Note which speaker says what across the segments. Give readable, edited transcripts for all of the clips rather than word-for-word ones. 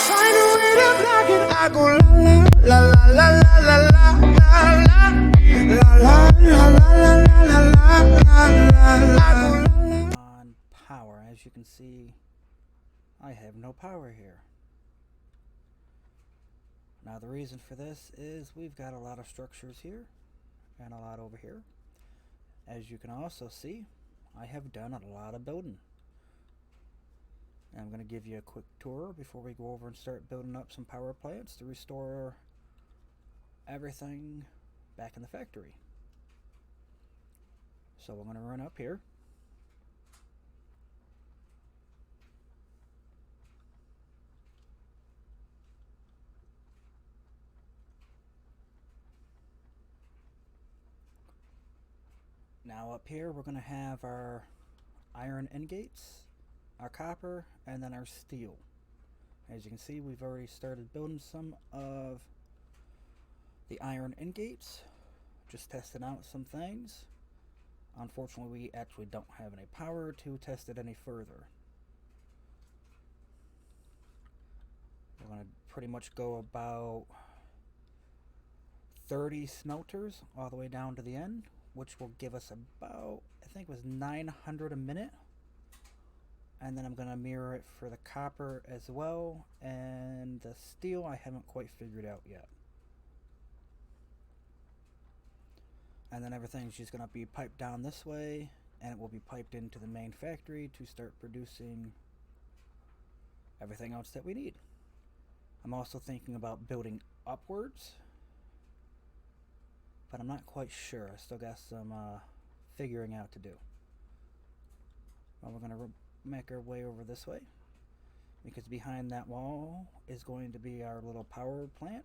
Speaker 1: find a way to block it. I go la la la la la la la la la la la la la la.
Speaker 2: On power, as you can see, I have no power here. Now the reason for this is we've got a lot of structures here and a lot over here. As you can also see, I have done a lot of building. And I'm going to give you a quick tour before we go over and start building up some power plants to restore everything back in the factory. So we're going to run up here. Now up here we're going to have our iron ingates, our copper, and then our steel. As you can see, we've already started building some of the iron ingates, just testing out some things. Unfortunately, we actually don't have any power to test it any further. We're going to pretty much go about 30 smelters all the way down to the end, which will give us about, I think it was 900 a minute. And then I'm going to mirror it for the copper as well, and the steel I haven't quite figured out yet. And then everything's just going to be piped down this way, and it will be piped into the main factory to start producing everything else that we need. I'm also thinking about building upwards, but I'm not quite sure. I still got some figuring out to do. Well, we're going to make our way over this way, because behind that wall is going to be our little power plant.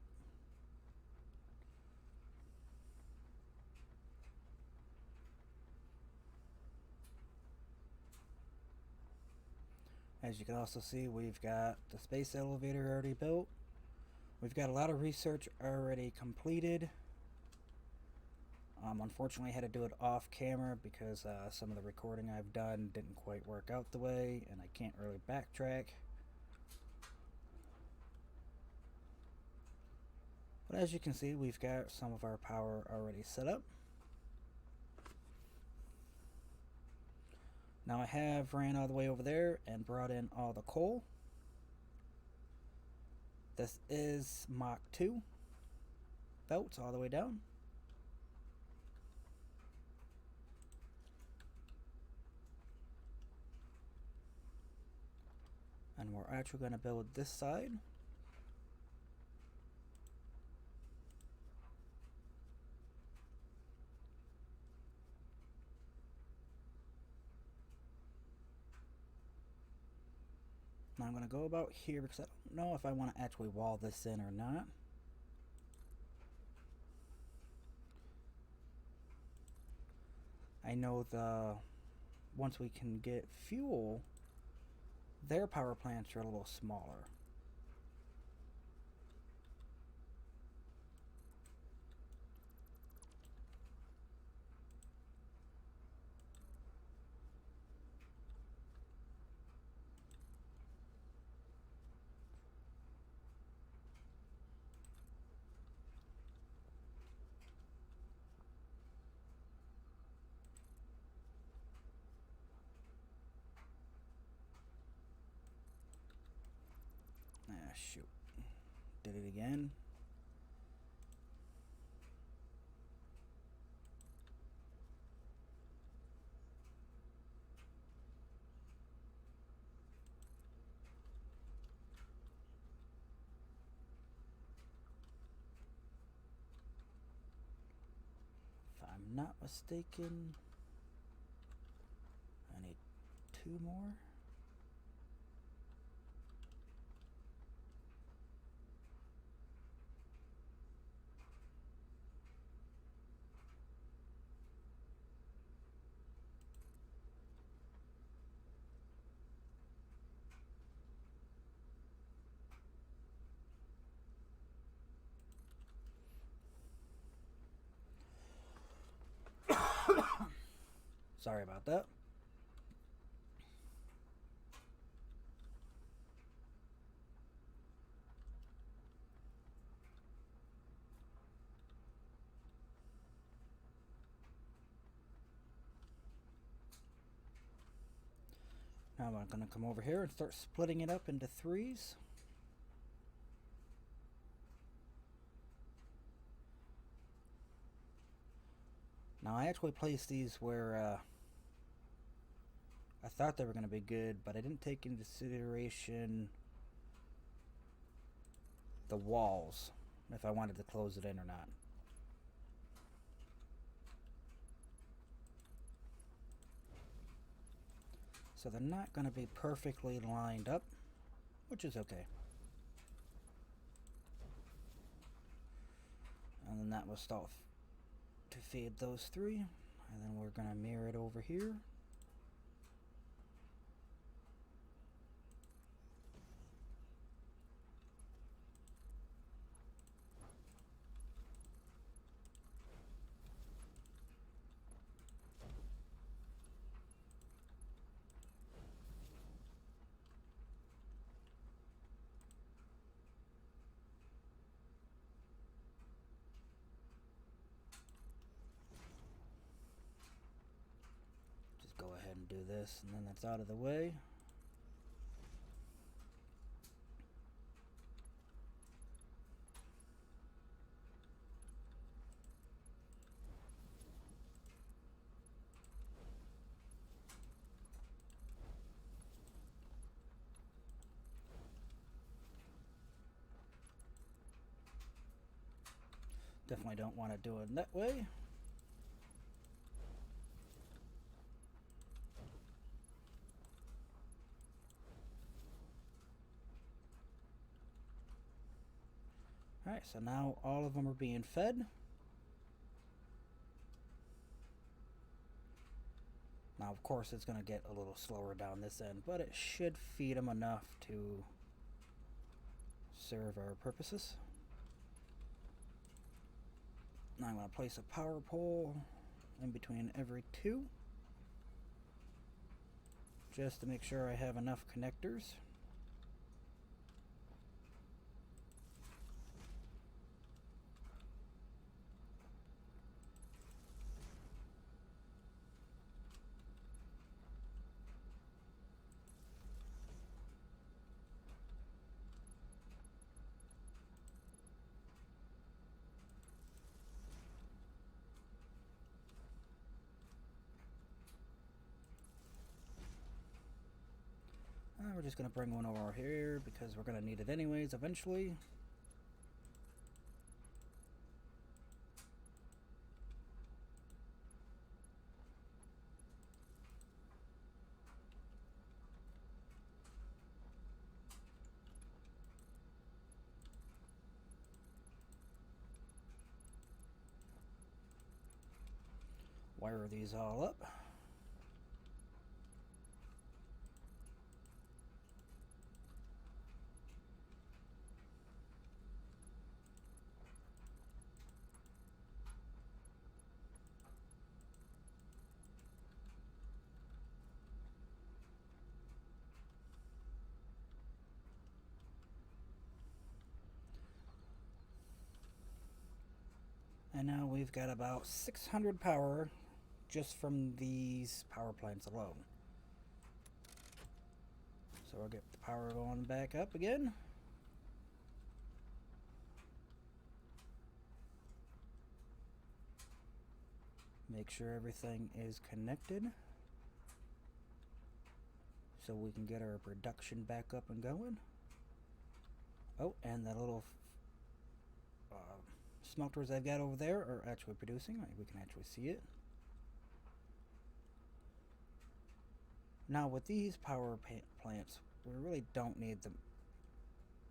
Speaker 2: As you can also see, we've got the space elevator already built. We've got a lot of research already completed. Unfortunately, I had to do it off camera because some of the recording I've done didn't quite work out the way, and I can't really backtrack. But as you can see, we've got some of our power already set up. Now I have ran all the way over there and brought in all the coal. This is Mach 2 belts all the way down. And we're actually going to build this side. Now I'm going to go about here because I don't know if I want to actually wall this in or not. I know once we can get fuel, their power plants are a little smaller. Ah, shoot. Did it again. If I'm not mistaken, I need 2 more. Sorry about that. I'm going to come over here and start splitting it up into threes. Now I actually placed these where I thought they were going to be good, but I didn't take into consideration the walls, if I wanted to close it in or not. So they're not going to be perfectly lined up, which is okay. And then that will start to feed those three. And then we're going to mirror it over here. Go ahead and do this, and then that's out of the way. Definitely don't want to do it that way. Alright, so now all of them are being fed. Now, of course, it's going to get a little slower down this end, but it should feed them enough to serve our purposes. Now I'm going to place a power pole in between every two, just to make sure I have enough connectors. We're just going to bring one over here because we're going to need it anyways eventually. Wire these all up. And now we've got about 600 power just from these power plants alone. So we'll get the power going back up again. Make sure everything is connected so we can get our production back up and going. Oh, and the little smelters I've got over there are actually producing. We can actually see it. Now with these power plants, we really don't need the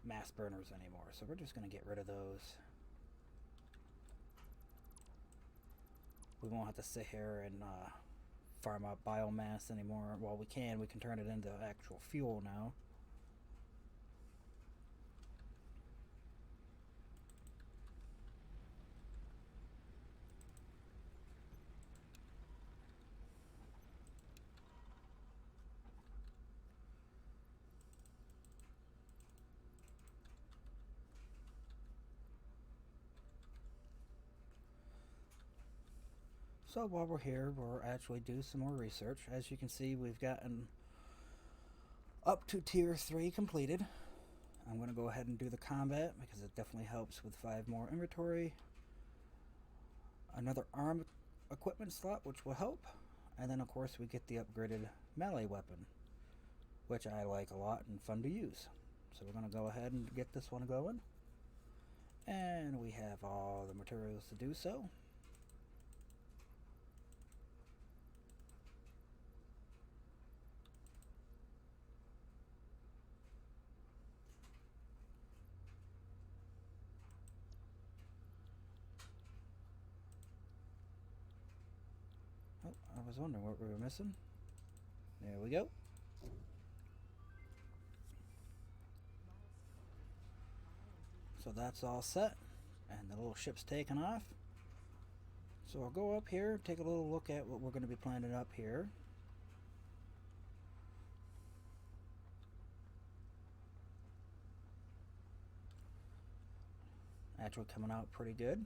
Speaker 2: mass burners anymore, so we're just going to get rid of those. We won't have to sit here and farm out biomass anymore. Well, we can turn it into actual fuel now. So while we're here, we'll actually do some more research. As you can see, we've gotten up to tier 3 completed. I'm going to go ahead and do the combat because it definitely helps with 5 more inventory. Another arm equipment slot, which will help. And then of course we get the upgraded melee weapon, which I like a lot and fun to use. So we're going to go ahead and get this one going. And we have all the materials to do so. Oh, I was wondering what we were missing. There we go. So that's all set, and the little ship's taken off. So I'll go up here, take a little look at what we're going to be planning up here. Actually coming out pretty good.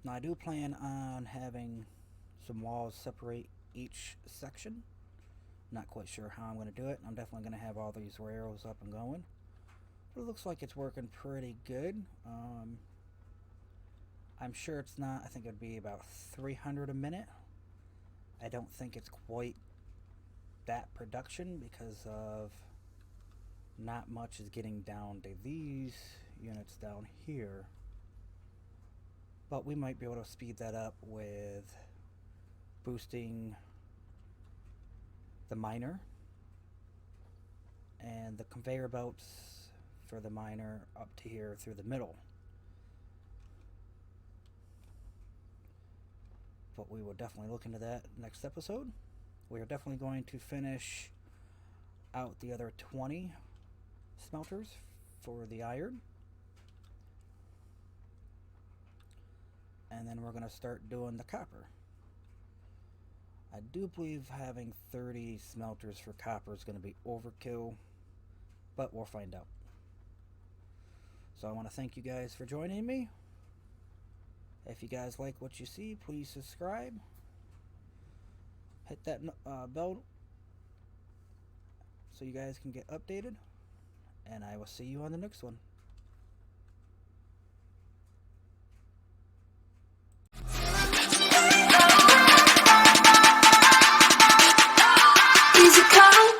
Speaker 2: Now I do plan on having some walls separate each section. Not quite sure how I'm going to do it. I'm definitely going to have all these rails up and going. But it looks like it's working pretty good. I'm sure it's not. I think it would be about 300 a minute. I don't think it's quite that production because of not much is getting down to these units down here. But we might be able to speed that up with boosting the miner and the conveyor belts for the miner up to here through the middle. But we will definitely look into that next episode. We are definitely going to finish out the other 20 smelters for the iron. And then we're going to start doing the copper. I do believe having 30 smelters for copper is going to be overkill, but we'll find out. So I want to thank you guys for joining me. If you guys like what you see, please subscribe. Hit that bell so you guys can get updated. And I will see you on the next one.
Speaker 3: Easy come,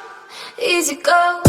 Speaker 3: easy go.